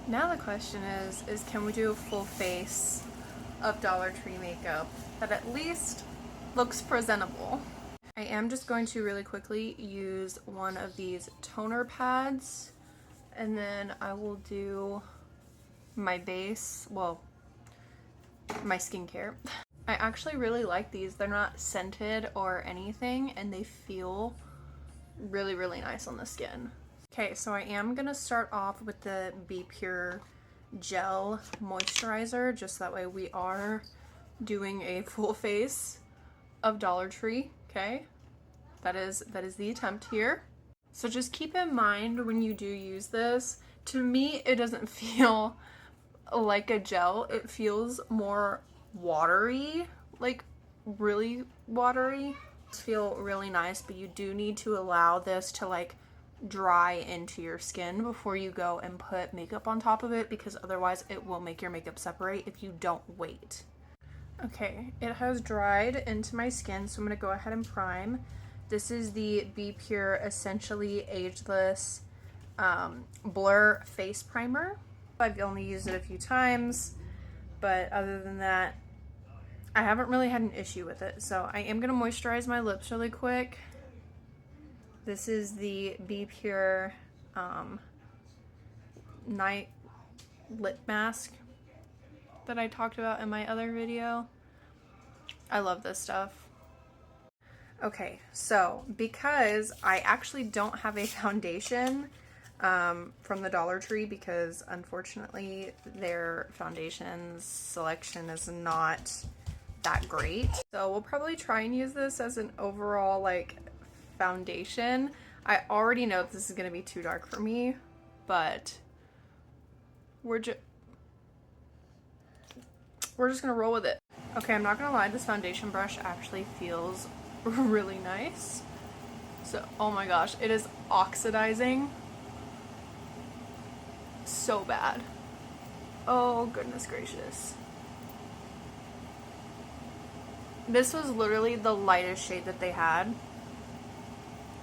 Now the question is can we do a full face of Dollar Tree makeup that at least looks presentable? I am just going to really quickly use one of these toner pads, and then I will do my base, well, my skincare. I actually really like these. They're not scented or anything, and they feel really, really nice on the skin. Okay, so I am gonna start off with the Be Pure Gel Moisturizer, just that way we are doing a full face of Dollar Tree, okay? That is the attempt here. So just keep in mind when you do use this, to me it doesn't feel like a gel. It feels more watery, like really watery. It's feel really nice, but you do need to allow this to like dry into your skin before you go and put makeup on top of it, because otherwise it will make your makeup separate if you don't wait. Okay, it has dried into my skin, so I'm gonna go ahead and prime. This is the Be Pure Essentially Ageless Blur Face Primer. I've only used it a few times, but other than that, I haven't really had an issue with it. So I am gonna moisturize my lips really quick. This is the Be Pure Night Lip Mask that I talked about in my other video. I love this stuff. Okay, so because I actually don't have a foundation from the Dollar Tree, because unfortunately their foundation selection is not that great. So we'll probably try and use this as an overall like foundation. I already know this is gonna be too dark for me, but we're just gonna roll with it. Okay, I'm not gonna lie, this foundation brush actually feels really nice. So, oh my gosh, it is oxidizing so bad. Oh goodness gracious. This was literally the lightest shade that they had.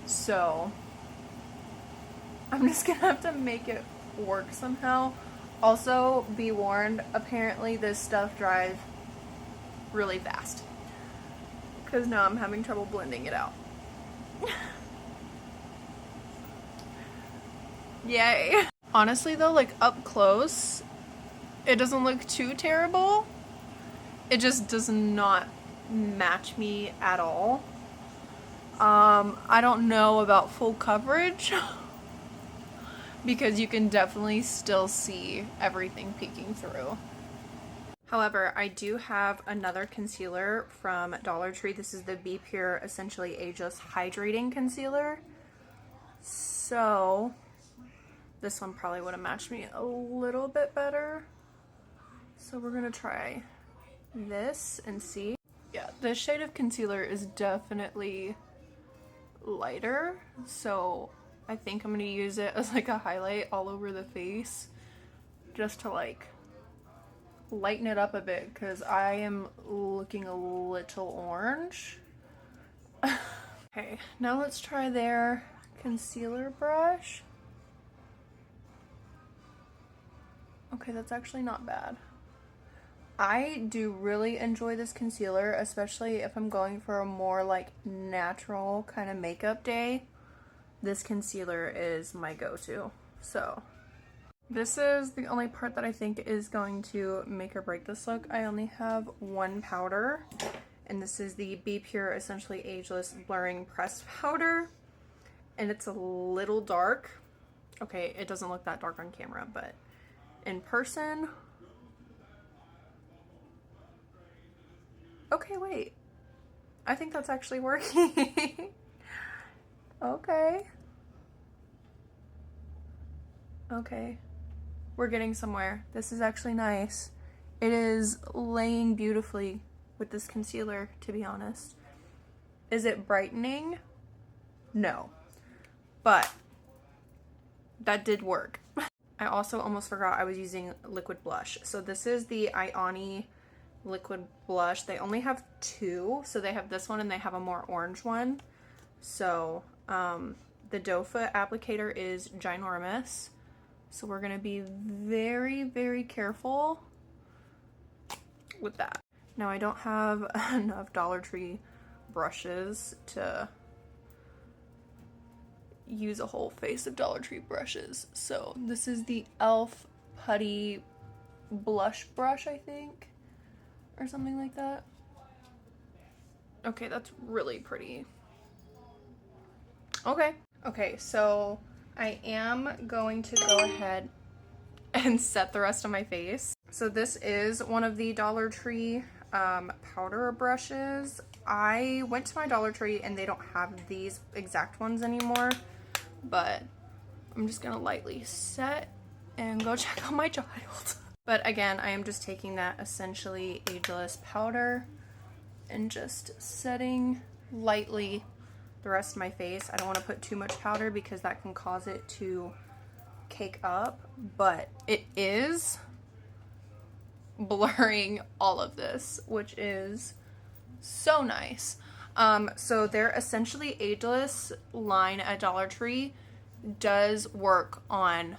So, I'm just gonna have to make it work somehow. Also, be warned, apparently this stuff dries really fast, because now I'm having trouble blending it out. Yay. Honestly though, like up close, it doesn't look too terrible. It just does not match me at all. I don't know about full coverage because you can definitely still see everything peeking through. However, I do have another concealer from Dollar Tree. This is the Be Pure Essentially Ageless Hydrating Concealer. So this one probably would have matched me a little bit better. So we're gonna try this and see. Yeah, this shade of concealer is definitely lighter, so I think I'm gonna use it as like a highlight all over the face, just to like lighten it up a bit, because I am looking a little orange. Okay, now let's try their concealer brush. Okay, that's actually not bad. I do really enjoy this concealer, especially if I'm going for a more like natural kind of makeup day. This concealer is my go-to. So this is the only part that I think is going to make or break this look. I only have one powder, and this is the Be Pure Essentially Ageless Blurring Pressed Powder, and it's a little dark. Okay, it doesn't look that dark on camera, but in person, okay, wait. I think that's actually working. Okay. Okay. We're getting somewhere. This is actually nice. It is laying beautifully with this concealer, to be honest. Is it brightening? No. But that did work. I also almost forgot I was using liquid blush. So this is the Ioni liquid blush. They only have two, so they have this one and they have a more orange one. So the doe foot applicator is ginormous, So we're gonna be very, very careful with that. Now I don't have enough Dollar Tree brushes to use a whole face of Dollar Tree brushes. So this is the e.l.f. Putty blush brush, I think, or something like that. Okay, that's really pretty. Okay, so I am going to go ahead and set the rest of my face. So this is one of the Dollar Tree powder brushes. I went to my Dollar Tree and they don't have these exact ones anymore, but I'm just gonna lightly set and go check on my child. But again, I am just taking that Essentially Ageless powder and just setting lightly the rest of my face. I don't want to put too much powder because that can cause it to cake up, but it is blurring all of this, which is so nice. So their Essentially Ageless line at Dollar Tree does work on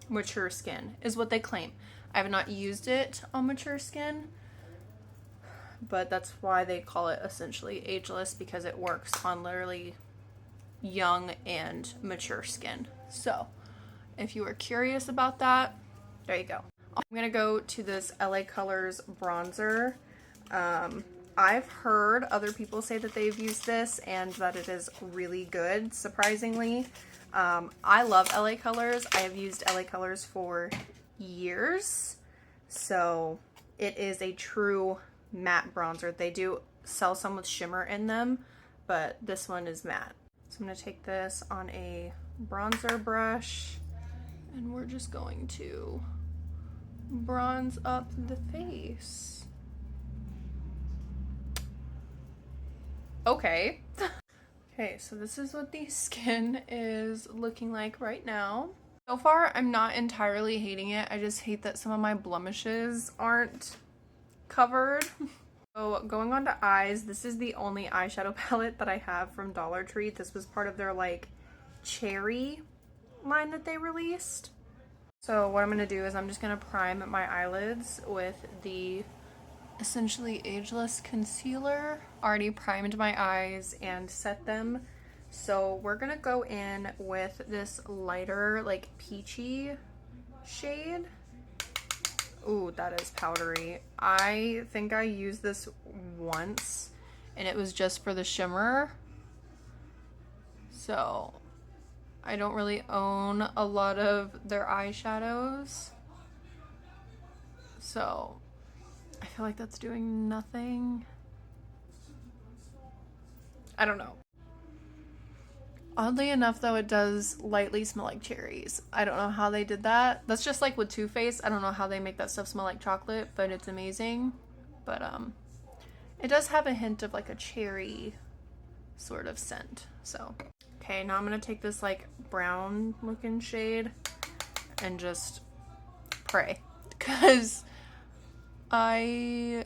mature skin, is what they claim. I have not used it on mature skin, but that's why they call it Essentially Ageless, because it works on literally young and mature skin. So if you were curious about that, there you go. I'm gonna go to this LA Colors bronzer. I've heard other people say that they've used this and that it is really good, surprisingly. I love LA Colors. I have used LA Colors for years. So it is a true matte bronzer. They do sell some with shimmer in them, but this one is matte. So I'm going to take this on a bronzer brush and we're just going to bronze up the face. Okay. Okay, so this is what the skin is looking like right now. So far, I'm not entirely hating it. I just hate that some of my blemishes aren't covered. So going on to eyes, this is the only eyeshadow palette that I have from Dollar Tree. This was part of their like cherry line that they released. So what I'm going to do is I'm just going to prime my eyelids with the Essentially Ageless concealer. Already primed my eyes and set them. So we're going to go in with this lighter like peachy shade. Ooh, that is powdery. I think I used this once and it was just for the shimmer. So I don't really own a lot of their eyeshadows. So I feel like that's doing nothing. I don't know. Oddly enough though, it does lightly smell like cherries. I don't know how they did that. That's just like with Too Faced. I don't know how they make that stuff smell like chocolate, but it's amazing. But it does have a hint of like a cherry sort of scent. So, okay, now I'm gonna take this like brown looking shade and just pray. Because I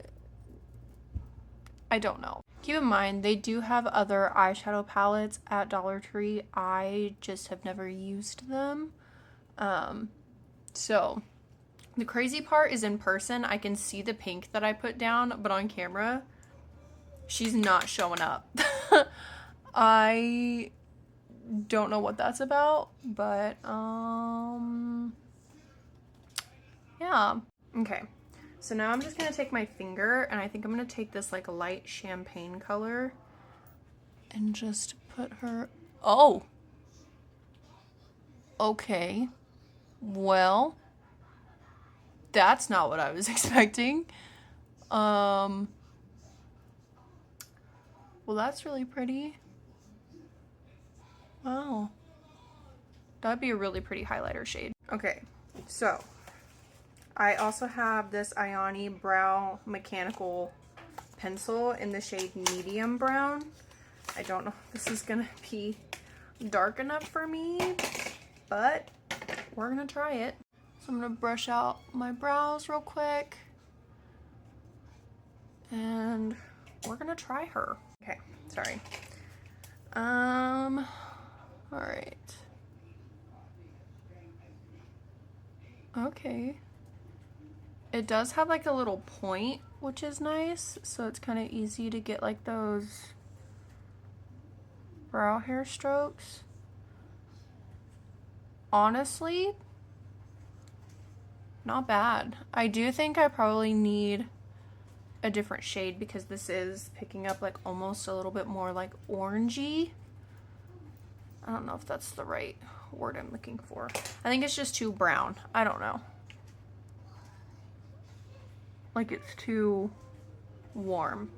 don't know. Keep in mind, they do have other eyeshadow palettes at Dollar Tree. I just have never used them. So the crazy part is in person, I can see the pink that I put down, but on camera, she's not showing up. I don't know what that's about, but yeah. Okay. So now I'm just going to take my finger and I think I'm going to take this like light champagne color and just put her... Oh! Okay. Well, that's not what I was expecting. Well, that's really pretty. Wow. That'd be a really pretty highlighter shade. Okay, so I also have this Ioni Brow Mechanical Pencil in the shade Medium Brown. I don't know if this is gonna be dark enough for me, but we're gonna try it. So I'm gonna brush out my brows real quick and we're gonna try her. Okay, sorry. All right. Okay. It does have like a little point, which is nice, so it's kind of easy to get like those brow hair strokes. Honestly, not bad. I do think I probably need a different shade because this is picking up like almost a little bit more like orangey. I don't know if that's the right word I'm looking for. I think it's just too brown. I don't know. Like it's too warm.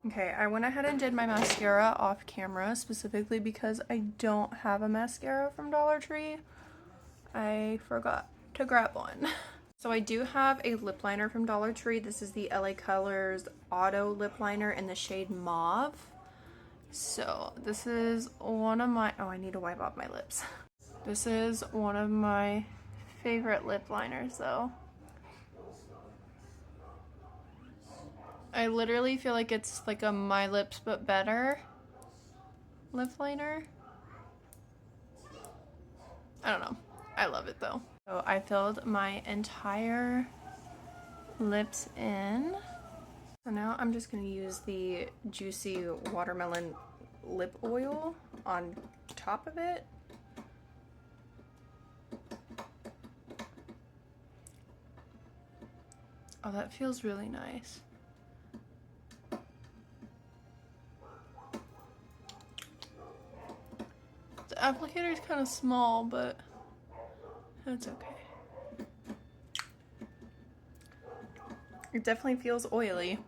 Okay, I went ahead and did my mascara off camera specifically because I don't have a mascara from Dollar Tree. I forgot to grab one. So I do have a lip liner from Dollar Tree. This is the LA Colors Auto Lip Liner in the shade Mauve. So this is one of my, oh, I need to wipe off my lips. This is one of my favorite lip liners though. I literally feel like it's like a My Lips But Better lip liner. I don't know. I love it though. So I filled my entire lips in. So now I'm just going to use the Juicy Watermelon Lip Oil on top of it. Oh, that feels really nice. The applicator is kind of small, but that's okay. It definitely feels oily.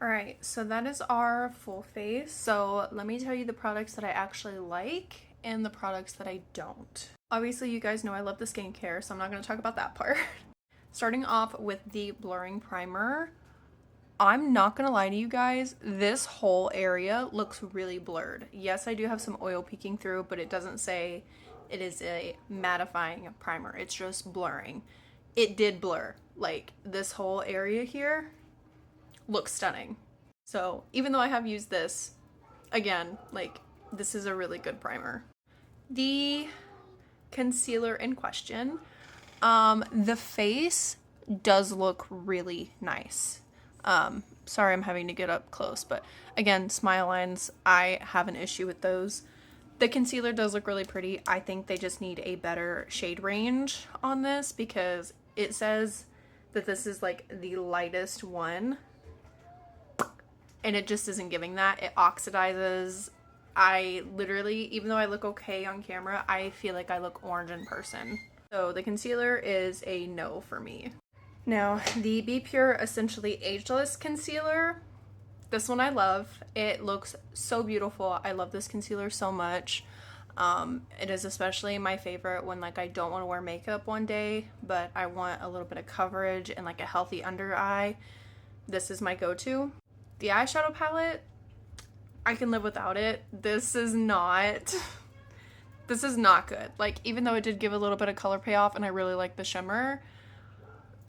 Alright, so that is our full face. So let me tell you the products that I actually like and the products that I don't. Obviously, you guys know I love the skincare, so I'm not going to talk about that part. Starting off with the blurring primer. I'm not gonna lie to you guys, this whole area looks really blurred. Yes, I do have some oil peeking through, but it doesn't say it is a mattifying primer. It's just blurring. It did blur. Like, this whole area here looks stunning. So, even though I have used this, again, like, this is a really good primer. The concealer in question, the face does look really nice. Sorry I'm having to get up close, but again, smile lines, I have an issue with those. The concealer does look really pretty. I think they just need a better shade range on this because it says that this is like the lightest one and it just isn't giving that. It oxidizes. I literally, even though I look okay on camera, I feel like I look orange in person. So the concealer is a no for me. Now, the Be Pure Essentially Ageless Concealer, this one I love. It looks so beautiful. I love this concealer so much. It is especially my favorite when like I don't want to wear makeup one day, but I want a little bit of coverage and like a healthy under eye. This is my go-to. The eyeshadow palette, I can live without it. This is not good. Like, even though it did give a little bit of color payoff and I really like the shimmer,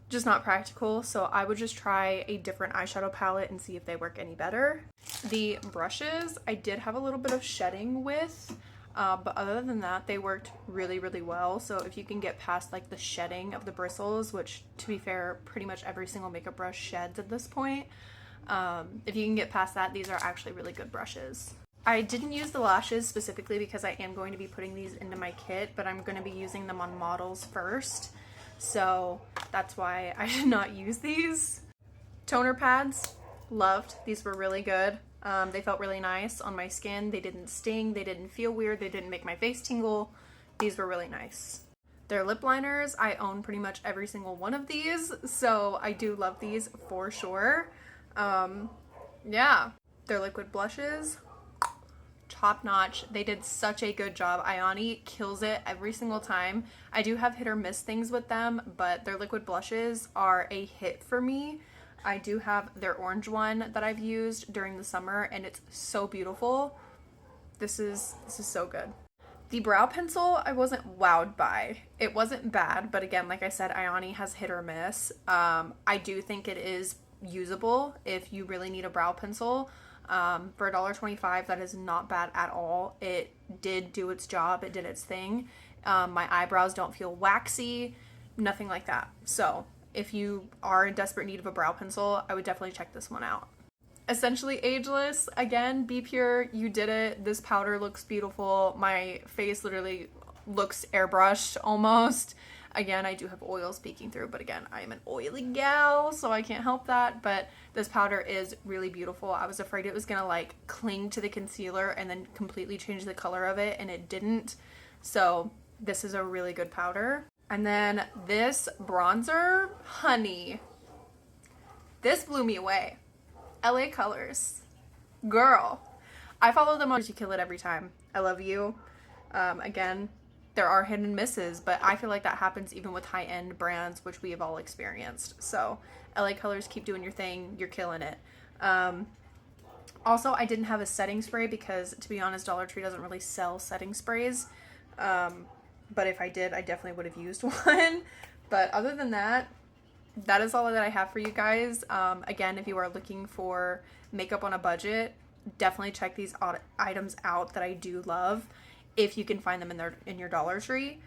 just not practical, so I would just try a different eyeshadow palette and see if they work any better. The brushes, I did have a little bit of shedding with, but other than that, they worked really, really well. So if you can get past like the shedding of the bristles, which to be fair, pretty much every single makeup brush sheds at this point, if you can get past that, these are actually really good brushes. I didn't use the lashes specifically because I am going to be putting these into my kit, but I'm going to be using them on models first. So that's why I did not use these. Toner pads, loved. These were really good. They felt really nice on my skin. They didn't sting. They didn't feel weird. They didn't make my face tingle. These were really nice. Their lip liners, I own pretty much every single one of these. So I do love these for sure. Yeah. Their liquid blushes, top notch. They did such a good job. Ioni kills it every single time. I do have hit or miss things with them, but their liquid blushes are a hit for me. I do have their orange one that I've used during the summer and it's so beautiful. This is so good. The brow pencil I wasn't wowed by. It wasn't bad, but again, like I said, Ioni has hit or miss. I do think it is usable if you really need a brow pencil. For $1.25, that is not bad at all. It did do its job. It did its thing. My eyebrows don't feel waxy, nothing like that. So if you are in desperate need of a brow pencil, I would definitely check this one out. Essentially Ageless, again, Be Pure, you did it. This powder looks beautiful. My face literally looks airbrushed almost. Again, I do have oils peeking through, but again, I am an oily gal, so I can't help that. But this powder is really beautiful. I was afraid it was gonna like cling to the concealer and then completely change the color of it, and it didn't. So this is a really good powder. And then this bronzer, honey, this blew me away. LA Colors. Girl. I follow them on You Kill It every time. I love you. Again, there are hidden misses, but I feel like that happens even with high-end brands, which we have all experienced. So LA Colors, keep doing your thing. You're killing it. Also, I didn't have a setting spray because, to be honest, Dollar Tree doesn't really sell setting sprays. But if I did, I definitely would have used one. But other than that, that is all that I have for you guys. Again, if you are looking for makeup on a budget, definitely check these items out that I do love, if you can find them in your Dollar Tree.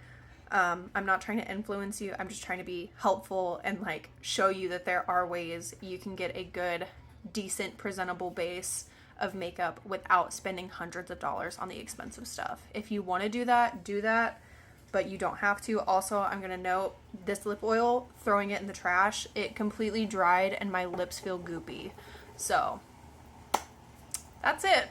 I'm not trying to influence you. I'm just trying to be helpful and like show you that there are ways you can get a good, decent, presentable base of makeup without spending hundreds of dollars on the expensive stuff. If you want to do that, but you don't have to. Also, I'm gonna note this lip oil, throwing it in the trash, it completely dried and my lips feel goopy. So that's it.